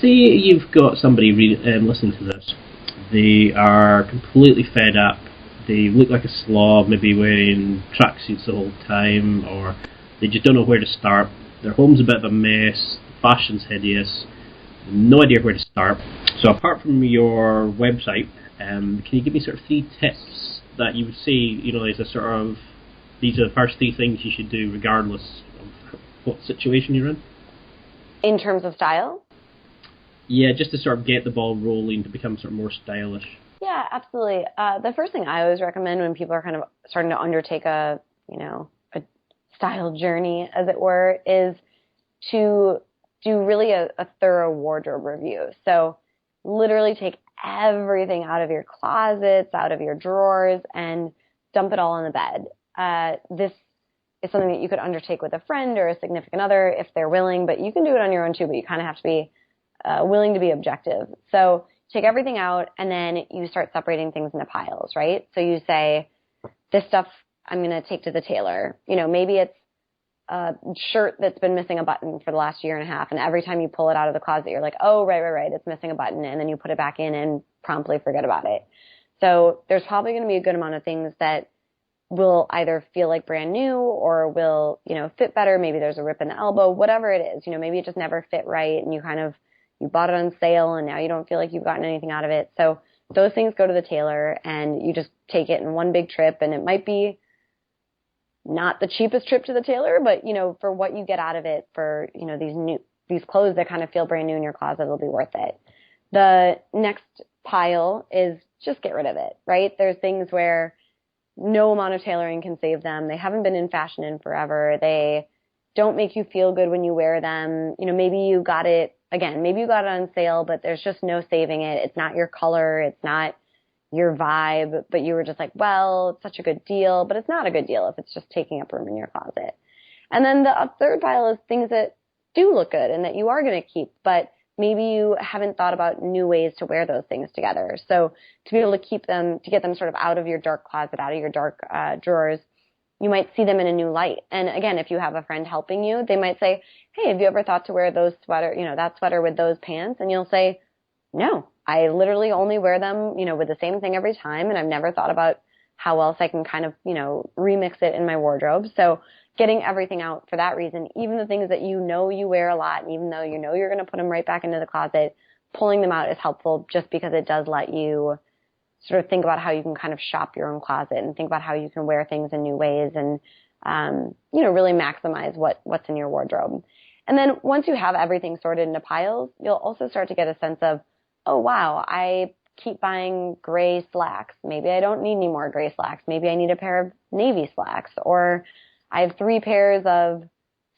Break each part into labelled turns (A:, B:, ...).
A: Say you've got somebody listening to this. They are completely fed up. They look like a slob, maybe wearing tracksuits the whole time, or they just don't know where to start. Their home's a bit of a mess, fashion's hideous, no idea where to start. So apart from your website, can you give me sort of 3 tips that you would say, is a sort of, these are the first 3 things you should do regardless of what situation you're in?
B: In terms of style?
A: Yeah, just to sort of get the ball rolling, to become sort of more stylish.
B: Yeah, absolutely. The first thing I always recommend when people are kind of starting to undertake a style journey, as it were, is to do really a thorough wardrobe review. So literally take everything out of your closets, out of your drawers, and dump it all on the bed. This is something that you could undertake with a friend or a significant other if they're willing, but you can do it on your own too, but you kind of have to be willing to be objective. So take everything out, and then you start separating things into piles, right? So you say, this stuff I'm going to take to the tailor. Maybe it's a shirt that's been missing a button for the last year and a half, and every time you pull it out of the closet, you're like, oh, right, it's missing a button, and then you put it back in and promptly forget about it. So there's probably going to be a good amount of things that will either feel like brand new or will, fit better. Maybe there's a rip in the elbow, whatever it is. Maybe it just never fit right, and you bought it on sale and now you don't feel like you've gotten anything out of it. So those things go to the tailor, and you just take it in one big trip, and it might be not the cheapest trip to the tailor, but for what you get out of it, for these clothes that kind of feel brand new in your closet, it'll be worth it. The next pile is just get rid of it, right? There's things where no amount of tailoring can save them. They haven't been in fashion in forever. They don't make you feel good when you wear them. Maybe you got it on sale, but there's just no saving it. It's not your color. It's not your vibe, but you were just like, well, it's such a good deal, but it's not a good deal if it's just taking up room in your closet. And then the third pile is things that do look good and that you are going to keep, but maybe you haven't thought about new ways to wear those things together. So to be able to keep them, to get them sort of out of your dark closet, out of your dark drawers, you might see them in a new light. And again, if you have a friend helping you, they might say, hey, have you ever thought to wear those that sweater with those pants? And you'll say, no, I literally only wear them, with the same thing every time. And I've never thought about how else I can kind of, remix it in my wardrobe. So getting everything out for that reason, even the things that you wear a lot, and even though you're going to put them right back into the closet, pulling them out is helpful just because it does let you sort of think about how you can kind of shop your own closet and think about how you can wear things in new ways and, really maximize what's in your wardrobe. And then once you have everything sorted into piles, you'll also start to get a sense of, oh, wow, I keep buying gray slacks. Maybe I don't need any more gray slacks. Maybe I need a pair of navy slacks, or I have 3 pairs of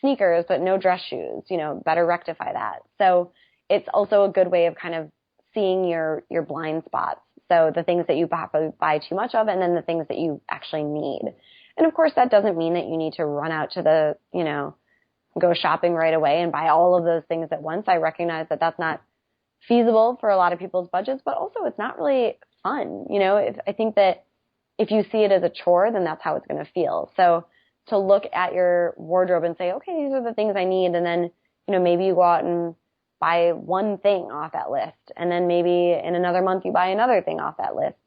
B: sneakers, but no dress shoes, better rectify that. So it's also a good way of kind of seeing your blind spots. So the things that you buy too much of, and then the things that you actually need. And of course, that doesn't mean that you need to run out to the, go shopping right away and buy all of those things at once. I recognize that that's not feasible for a lot of people's budgets, but also it's not really fun. I think that if you see it as a chore, then that's how it's going to feel. So to look at your wardrobe and say, okay, these are the things I need. And then, maybe you go out and buy one thing off that list. And then maybe in another month you buy another thing off that list.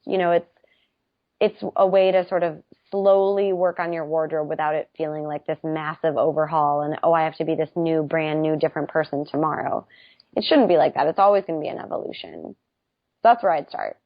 B: It's a way to sort of slowly work on your wardrobe without it feeling like this massive overhaul and, oh, I have to be this new, brand new, different person tomorrow. It shouldn't be like that. It's always going to be an evolution. So that's where I'd start.